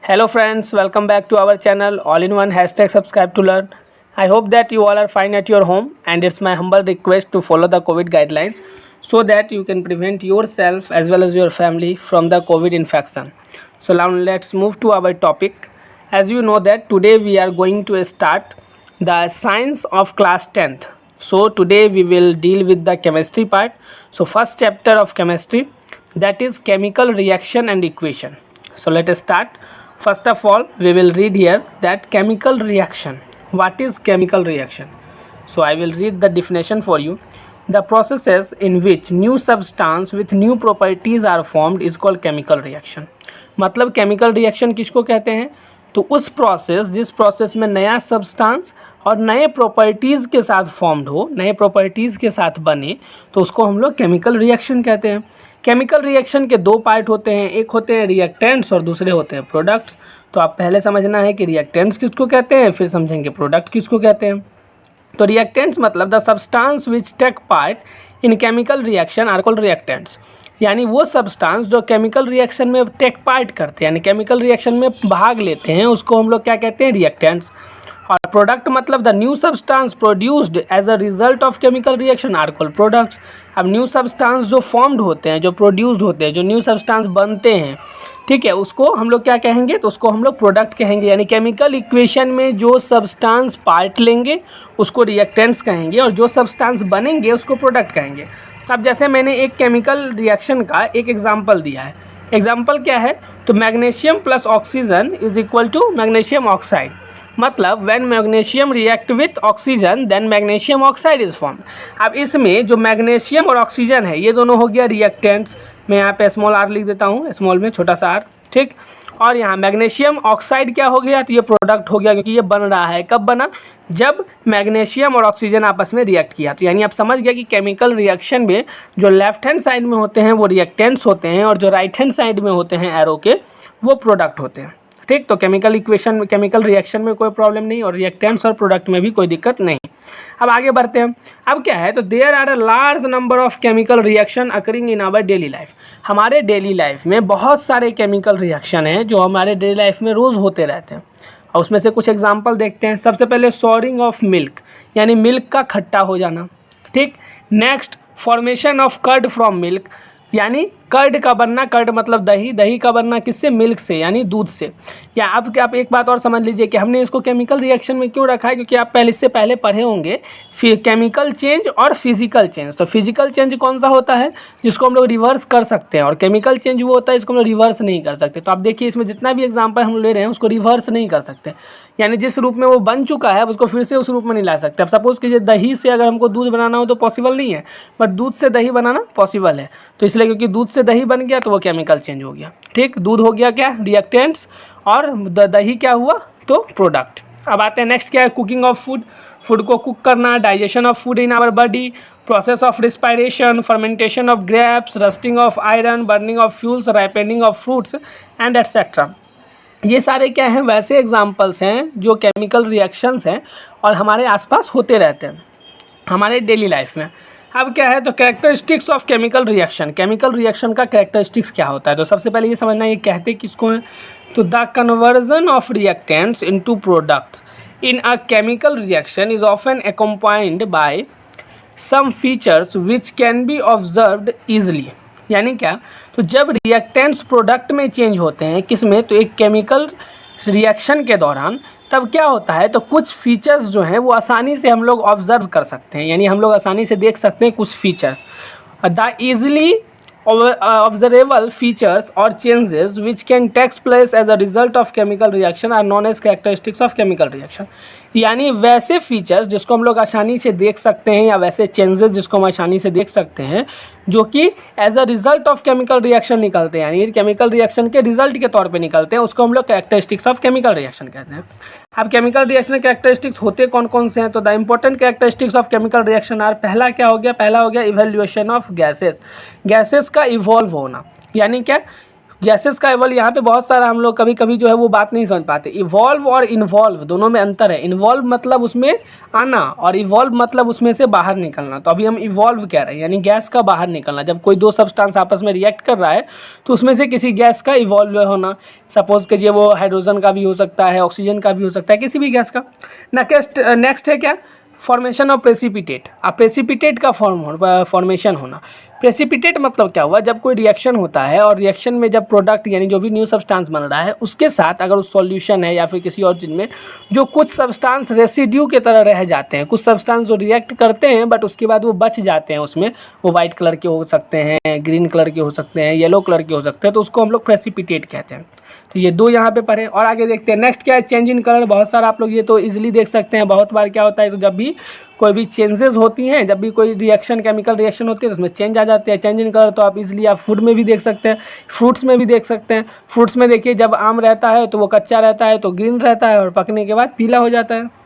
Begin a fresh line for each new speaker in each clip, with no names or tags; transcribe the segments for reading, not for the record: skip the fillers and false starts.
Hello friends, welcome back to our channel all-in-one #subscribe to learn. I hope that you all are fine at your home, and it's my humble request to follow the COVID guidelines so that you can prevent yourself as well as your family from the COVID infection. So now let's move to our topic. As you know that today we are going to start the science of class 10th. So today we will deal with the chemistry part. So first chapter of chemistry, that is chemical reaction and equation. So let us start. First of all, we will read here that chemical reaction. What is chemical reaction? So I will read the definition for you. The processes in which new substance with new properties are formed is called chemical reaction. मतलब chemical reaction किसको कहते हैं? तो उस process जिस process में नया substance और नए प्रॉपर्टीज़ के साथ फॉर्म्ड हो, नए प्रॉपर्टीज़ के साथ बने, तो उसको हम लोग केमिकल रिएक्शन कहते हैं। केमिकल रिएक्शन के दो पार्ट होते हैं, एक होते हैं रिएक्टेंट्स और दूसरे होते हैं प्रोडक्ट्स। तो आप पहले समझना है कि रिएक्टेंट्स किसको कहते हैं, फिर समझेंगे प्रोडक्ट किसको कहते हैं। तो रिएक्टेंट्स मतलब the substance which take part in chemical reaction are called reactants, यानी वो सब्सटेंस जो केमिकल रिएक्शन में टेक पार्ट करते हैं, यानी केमिकल रिएक्शन में भाग लेते हैं, उसको हम लोग क्या कहते हैं, रिएक्टेंट्स। और प्रोडक्ट मतलब the new substance produced as a result of chemical reaction are called products. अब न्यू सब्सटेंस जो फॉर्म्ड होते हैं, जो प्रोड्यूस्ड होते हैं, जो न्यू सब्सटेंस बनते हैं, ठीक है, उसको हम लोग क्या कहेंगे, तो उसको हम लोग प्रोडक्ट कहेंगे। यानी केमिकल इक्वेशन में जो सब्सटेंस पार्ट लेंगे उसको रिएक्टेंट्स कहेंगे, और जो सब्सटेंस बनेंगे उसको प्रोडक्ट कहेंगे। अब जैसे मैंने एक केमिकल रिएक्शन का एक एग्जाम्पल दिया है। एग्जाम्पल क्या है, तो magnesium plus oxygen is equal to magnesium oxide. मतलब when magnesium react with oxygen then magnesium oxide is form. अब इसमें जो मैग्नीशियम और ऑक्सीजन है ये दोनों हो गया रिएक्टेंट्स। मैं यहाँ पे स्मॉल आर लिख देता हूँ, स्मॉल में छोटा सा आर, ठीक। और यहाँ मैग्नीशियम ऑक्साइड क्या हो गया, तो ये प्रोडक्ट हो गया, क्योंकि ये बन रहा है। कब बना, जब मैग्नीशियम और ऑक्सीजन आपस में रिएक्ट किया। तो यानी आप समझ गया कि केमिकल रिएक्शन में जो लेफ्ट हैंड साइड में होते हैं वो रिएक्टेंट्स होते हैं, और जो राइट हैंड साइड में होते हैं एरो के, वो प्रोडक्ट होते हैं, ठीक। तो केमिकल इक्वेशन, केमिकल रिएक्शन में कोई प्रॉब्लम नहीं, और रिएक्टेंट्स और प्रोडक्ट में भी कोई दिक्कत नहीं। अब आगे बढ़ते हैं। अब क्या है, तो there are a large number of chemical reaction occurring in our daily life. हमारे डेली लाइफ में बहुत सारे केमिकल रिएक्शन हैं जो हमारे डेली लाइफ में रोज़ होते रहते हैं, और उसमें से कुछ एग्जांपल देखते हैं। सबसे पहले सॉरिंग ऑफ मिल्क, यानी मिल्क का खट्टा हो जाना, ठीक। Next formation of curd from milk, यानी कर्ड का बनना, कर्ड मतलब दही, दही का बनना किससे, मिल्क से, यानी दूध से। या अब क्या, आप एक बात और समझ लीजिए कि हमने इसको केमिकल रिएक्शन में क्यों रखा है, क्योंकि आप पहले इससे पहले पढ़े होंगे फिर केमिकल चेंज और फिजिकल चेंज। तो फिजिकल चेंज कौन सा होता है, जिसको हम लोग रिवर्स कर सकते हैं, और केमिकल चेंज वो होता है जिसको हम लोग रिवर्स नहीं कर सकते। तो आप देखिए इसमें जितना भी एग्जाम्पल हम ले रहे हैं उसको रिवर्स नहीं कर सकते, यानी जिस रूप में वो बन चुका है उसको फिर से उस रूप में नहीं ला सकते। अब सपोज कीजिए दही से अगर हमको दूध बनाना हो तो पॉसिबल नहीं है, बट दूध से दही बनाना पॉसिबल है। तो इसलिए क्योंकि दूध से दही बन गया तो वो केमिकल चेंज हो गया, ठीक। दूध हो गया क्या, रिएक्टेंट्स, और दही क्या हुआ, तो प्रोडक्ट। अब आते हैं नेक्स्ट क्या है, कुकिंग ऑफ फूड, फूड को कुक करना, digestion of food in our body, process of respiration, fermentation of grapes, rusting of iron, burning of fuels, ripening of fruits and etcetera. ये सारे क्या हैं, वैसे एग्जाम्पल्स हैं जो केमिकल रिएक्शंस हैं और हमारे आसपास होते रहते हैं हमारे डेली लाइफ में। अब क्या है, तो characteristics of chemical reaction, chemical reaction का कैरेक्टरिस्टिक्स क्या होता है। तो सबसे पहले ये समझना, ये कहते किसको हैं, तो the conversion of reactants into products in a chemical reaction is often accompanied by some features which can be observed easily. यानी क्या, तो जब रिएक्टेंट्स प्रोडक्ट में चेंज होते हैं, किस में, तो एक केमिकल रिएक्शन के दौरान, तब क्या होता है, तो कुछ फीचर्स जो हैं वो आसानी से हम लोग ऑब्जर्व कर सकते हैं, यानी हम लोग आसानी से देख सकते हैं कुछ features. The easily observable features or changes which can take place as a result of chemical reaction are known as characteristics of chemical reaction। यानी वैसे फीचर्स जिसको हम लोग आसानी से देख सकते हैं, या वैसे चेंजेस जिसको हम आसानी से देख सकते हैं, जो कि as a result of chemical reaction निकलते हैं, यानी केमिकल रिएक्शन के रिजल्ट के तौर पे निकलते हैं, उसको हम लोग कैरेक्टरिस्टिक्स ऑफ केमिकल रिएक्शन कहते हैं। अब केमिकल रिएक्शन के कैरेक्टरिस्टिक्स होते कौन कौन से हैं, तो the important characteristics of chemical reaction are, पहला क्या हो गया, पहला हो गया इवैल्यूएशन ऑफ गैसेस, गैसेस का इवॉल्व होना। यानी क्या, गैसेस का इवॉल्व, यहाँ पे बहुत सारा हम लोग कभी कभी जो है वो बात नहीं समझ पाते। इवॉल्व और इन्वॉल्व दोनों में अंतर है। इन्वॉल्व मतलब उसमें आना और इवॉल्व मतलब उसमें से बाहर निकलना। तो अभी हम इवॉल्व कह रहे हैं यानी गैस का बाहर निकलना। जब कोई दो सब्सटेंस आपस में रिएक्ट कर रहा है तो उसमें से किसी गैस का इवॉल्व होना, सपोज करिए वो हाइड्रोजन का भी हो सकता है, ऑक्सीजन का भी हो सकता है, किसी भी गैस का। नेक्स्ट है क्या, फॉर्मेशन ऑफ प्रेसिपिटेट। अब प्रेसिपिटेट का फॉर्मेशन होना। प्रेसिपिटेट मतलब क्या हुआ, जब कोई रिएक्शन होता है और रिएक्शन में जब प्रोडक्ट यानी जो भी न्यू सब्सटेंस बन रहा है उसके साथ अगर उस सॉल्यूशन है या फिर किसी और चीज़ में जो कुछ सब्सटेंस रेसिड्यू के तरह रह जाते हैं, कुछ सब्सटेंस जो रिएक्ट करते हैं बट उसके बाद वो बच जाते हैं उसमें, वो वाइट कलर के हो सकते हैं, ग्रीन कलर के हो सकते हैं, येलो कलर के हो सकते हैं, तो उसको हम लोग प्रेसिपिटेट कहते हैं। तो ये दो यहाँ पे पढ़े और आगे देखते हैं। नेक्स्ट क्या है, चेंज इन कलर। बहुत सारा आप लोग ये तो इजीली देख सकते हैं। बहुत बार क्या होता है, तो जब भी कोई भी चेंजेस होती हैं, जब भी कोई रिएक्शन केमिकल रिएक्शन होती है तो उसमें चेंज आ जाते हैं, चेंज इन कलर। तो आप इजीली आप फूड में भी देख सकते हैं, फ्रूट्स में भी देख सकते हैं। फ्रूट्स में देखिए जब आम रहता है तो वो कच्चा रहता है तो ग्रीन रहता है और पकने के बाद पीला हो जाता है।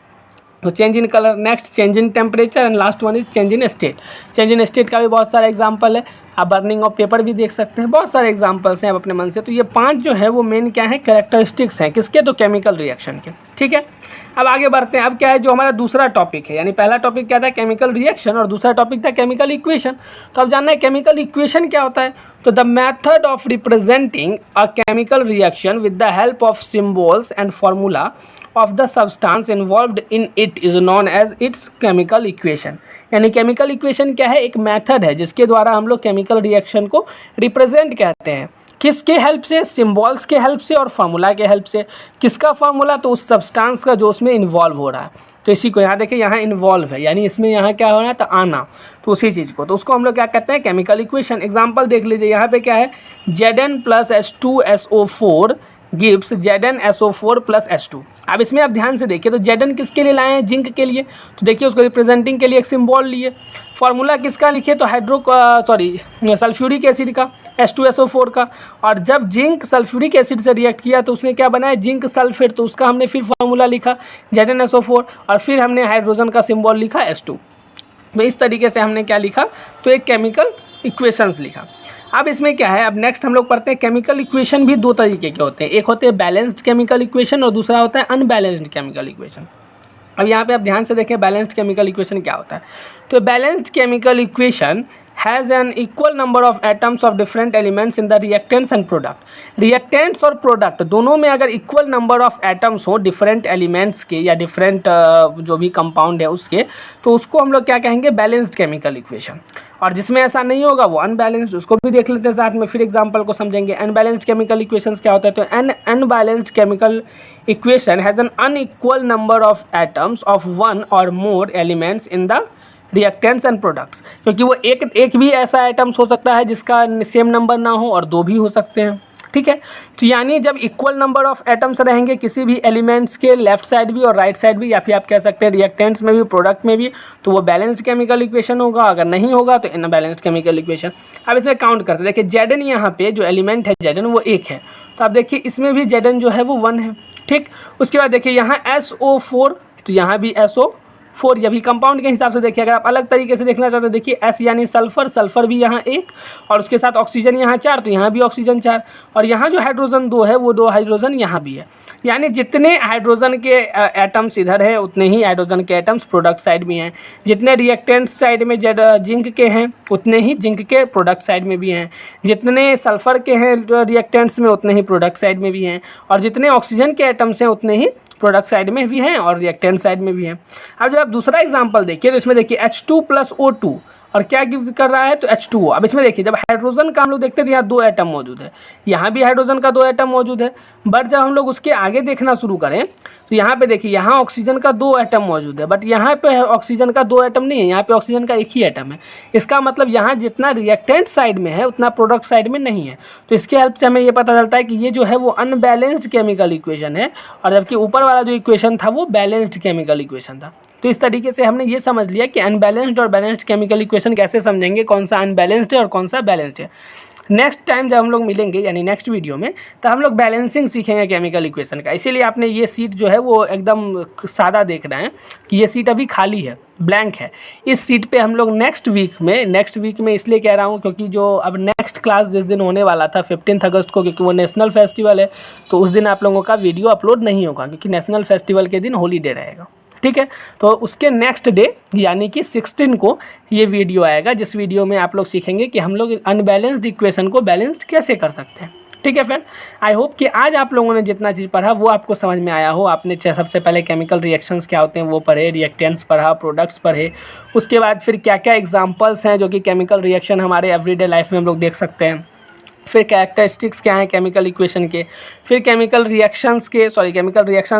तो change in colour. Next change in temperature and last one is change in state. Change in state का भी बहुत सारा एग्जांपल है। आप बर्निंग ऑफ पेपर भी देख सकते हैं, बहुत सारे एग्जांपल्स हैं आप अपने मन से। तो ये 5 जो है वो मेन क्या है, कैरेक्टरिस्टिक्स हैं किसके, तो केमिकल रिएक्शन के। ठीक है, अब आगे बढ़ते हैं। अब क्या है जो हमारा दूसरा टॉपिक है, यानी पहला टॉपिक क्या था, केमिकल रिएक्शन, और दूसरा टॉपिक था केमिकल इक्वेशन। तो अब जानना है केमिकल इक्वेशन क्या होता है। तो the method of representing a chemical reaction with the help of symbols and formula of the substance involved in it is known as its chemical equation। यानी केमिकल इक्वेशन क्या है, एक मेथड है जिसके द्वारा हम लोग केमिकल रिएक्शन को रिप्रेजेंट कहते हैं। किसके हेल्प से, सिम्बॉल्स के हेल्प से और फार्मूला के हेल्प से। किसका फार्मूला, तो उस सब्सटेंस का जो उसमें इन्वॉल्व हो रहा है। तो इसी को यहाँ देखिए, यहाँ इन्वॉल्व है यानी इसमें यहाँ क्या हो रहा है, तो आना, तो उसी चीज़ को, तो उसको हम लोग क्या कहते हैं, केमिकल इक्वेशन। एग्जाम्पल देख लीजिए, यहाँ पे क्या है, Zn + H2SO4 gives ZnSO4 + H2। अब इसमें आप ध्यान से देखिए, तो Zn किसके लिए लाए हैं, जिंक के लिए। तो देखिए उसको रिप्रेजेंटिंग के लिए एक सिंबल लिए। फार्मूला किसका लिखे, तो सल्फ्यूरिक एसिड का, H2SO4 का। और जब जिंक सल्फ्यूरिक एसिड से रिएक्ट किया तो उसने क्या बनाया, जिंक सल्फेट। तो उसका हमने फिर फार्मूला लिखा ZnSO4 और फिर हमने हाइड्रोजन का सिंबल लिखा H2। तो इस तरीके से हमने क्या लिखा, तो एक केमिकल इक्वेशंस लिखा। अब इसमें क्या है, अब नेक्स्ट हम लोग पढ़ते हैं केमिकल इक्वेशन भी दो तरीके के होते हैं। एक होते हैं बैलेंस्ड केमिकल इक्वेशन और दूसरा होता है अनबैलेंस्ड केमिकल इक्वेशन। अब यहाँ पे आप ध्यान से देखें बैलेंस्ड केमिकल इक्वेशन क्या होता है। तो balanced chemical equation has N equal number of atoms of different elements in the reactants and product. Reactants और प्रोडक्ट दोनों में अगर इक्वल नंबर ऑफ एटम्स हो डिफरेंट एलिमेंट्स के या डिफरेंट जो भी कंपाउंड है उसके, तो उसको हम लोग क्या कहेंगे, बैलेंस्ड केमिकल इक्वेशन। और जिसमें ऐसा नहीं होगा वो अनबैलेंस्ड। उसको भी देख लेते हैं साथ में, फिर एग्जांपल को समझेंगे। अनबैलेंस्ड केमिकल इक्वेशंस क्या होता है, तो an unbalanced chemical equation has an unequal number of atoms of one or more elements in the reactants and products. क्योंकि वो एक भी ऐसा आइटम्स हो सकता है जिसका सेम नंबर ना हो और दो भी हो सकते हैं। ठीक है, तो यानी जब इक्वल नंबर ऑफ एटम्स रहेंगे किसी भी एलिमेंट्स के लेफ्ट साइड भी और राइट साइड भी, या फिर आप कह सकते हैं रिएक्टेंट्स में भी प्रोडक्ट में भी, तो वो बैलेंस्ड केमिकल इक्वेशन होगा। अगर नहीं होगा तो इनबैलेंस्ड केमिकल इक्वेशन। अब इसमें काउंट करते हैं, देखिए Zn यहाँ पे जो एलिमेंट है Zn वो 1 है। तो आप देखिए इसमें भी Zn जो है वो 1 है। ठीक, उसके बाद देखिए यहाँ SO4, तो यहाँ भी SO4। ये भी कंपाउंड के हिसाब से देखिए। अगर आप अलग तरीके से देखना चाहते हैं, देखिए S यानी सल्फर, सल्फर भी यहाँ 1 और उसके साथ ऑक्सीजन यहाँ 4, तो यहाँ भी ऑक्सीजन 4। और यहाँ जो हाइड्रोजन 2 है वो 2 हाइड्रोजन यहाँ भी है। यानी जितने हाइड्रोजन के एटम्स इधर है उतने ही हाइड्रोजन के एटम्स प्रोडक्ट साइड में हैं। जितने रिएक्टेंट साइड में जिंक के हैं उतने ही जिंक के प्रोडक्ट साइड में भी हैं। जितने सल्फर के हैं रिएक्टेंट्स में उतने ही प्रोडक्ट साइड में भी हैं। और जितने ऑक्सीजन के एटम्स हैं उतने ही प्रोडक्ट साइड में भी हैं और रिएक्टेंट साइड में भी हैं। अब जब आप दूसरा एग्जांपल देखिए तो इसमें देखिए H2 + O2 और क्या गिव कर रहा है, तो H2O। अब इसमें देखिए जब हाइड्रोजन का हम लोग देखते हैं तो यहाँ 2 एटम मौजूद है, यहाँ भी हाइड्रोजन का 2 एटम मौजूद है। बट जब हम लोग उसके आगे देखना शुरू करें तो यहाँ पे देखिए यहाँ ऑक्सीजन का 2 एटम मौजूद है, बट यहाँ पे ऑक्सीजन का 2 एटम नहीं है, यहाँ पे ऑक्सीजन का 1 ही एटम है। इसका मतलब यहाँ जितना रिएक्टेंट साइड में है उतना प्रोडक्ट साइड में नहीं है। तो इसके हेल्प से हमें ये पता चलता है कि ये जो है वो अनबैलेंस्ड केमिकल इक्वेशन है, और जबकि ऊपर वाला जो इक्वेशन था वो बैलेंस्ड केमिकल इक्वेशन था। तो इस तरीके से हमने ये समझ लिया कि अनबैलेंस्ड और बैलेंस्ड केमिकल इक्वेशन कैसे समझेंगे, कौन सा अनबैलेंस्ड है और कौन सा बैलेंस्ड है। नेक्स्ट टाइम जब हम लोग मिलेंगे यानी नेक्स्ट वीडियो में, तो हम लोग बैलेंसिंग सीखेंगे केमिकल इक्वेशन का। इसीलिए आपने ये सीट जो है वो एकदम सादा देख रहे हैं कि ये सीट अभी खाली है, ब्लैंक है। इस सीट पे हम लोग नेक्स्ट वीक में इसलिए कह रहा हूँ क्योंकि जो अब नेक्स्ट क्लास जिस दिन होने वाला था 15 अगस्त को, क्योंकि वो नेशनल फेस्टिवल है, तो उस दिन आप लोगों का वीडियो अपलोड नहीं होगा क्योंकि नेशनल फेस्टिवल के दिन हॉलीडे रहेगा, ठीक है। तो उसके नेक्स्ट डे यानी कि 16 को ये वीडियो आएगा, जिस वीडियो में आप लोग सीखेंगे कि हम लोग अनबैलेंस्ड इक्वेशन को बैलेंस्ड कैसे कर सकते हैं, ठीक है फ्रेंड। आई होप कि आज आप लोगों ने जितना चीज़ पढ़ा वो आपको समझ में आया हो। आपने सबसे पहले केमिकल रिएक्शंस क्या होते हैं वो पढ़े, रिएक्टेंट्स पढ़ा, प्रोडक्ट्स पढ़े, उसके बाद फिर क्या क्या एग्जांपल्स हैं जो कि केमिकल रिएक्शन हमारे एवरीडे लाइफ में हम लोग देख सकते हैं, फिर कैरेक्टरिस्टिक्स क्या हैं केमिकल इक्वेशन के, फिर केमिकल रिएक्शंस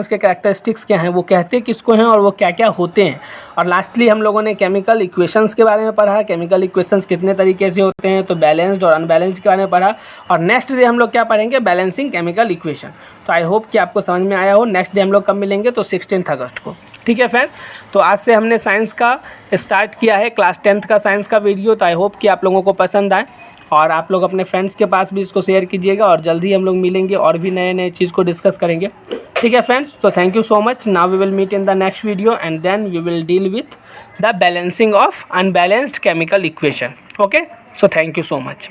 के कैरेक्टरिस्टिक्स क्या हैं, वो कहते किसको हैं और वो क्या क्या होते हैं, और लास्टली हम लोगों ने केमिकल इक्वेशंस के बारे में पढ़ा, केमिकल इक्वेशंस कितने तरीके से होते हैं, तो बैलेंस्ड और अनबैलेंस्ड के बारे में पढ़ा, और नेक्स्ट डे हम लोग क्या पढ़ेंगे, बैलेंसिंग केमिकल इक्वेशन। तो आई होप कि आपको समझ में आया हो। नेक्स्ट डे हम लोग कब मिलेंगे, तो 16 अगस्त को, ठीक है फ्रेंड्स। तो आज से हमने साइंस का स्टार्ट किया है, क्लास 10th का साइंस का वीडियो। तो आई होप कि आप लोगों को पसंद आए और आप लोग अपने फ्रेंड्स के पास भी इसको शेयर कीजिएगा, और जल्दी हम लोग मिलेंगे और भी नए चीज़ को डिस्कस करेंगे, ठीक है फ्रेंड्स। तो thank you so much. Now we will meet in the next video and then we will deal with the balancing of unbalanced chemical equation. Okay, so thank you so much.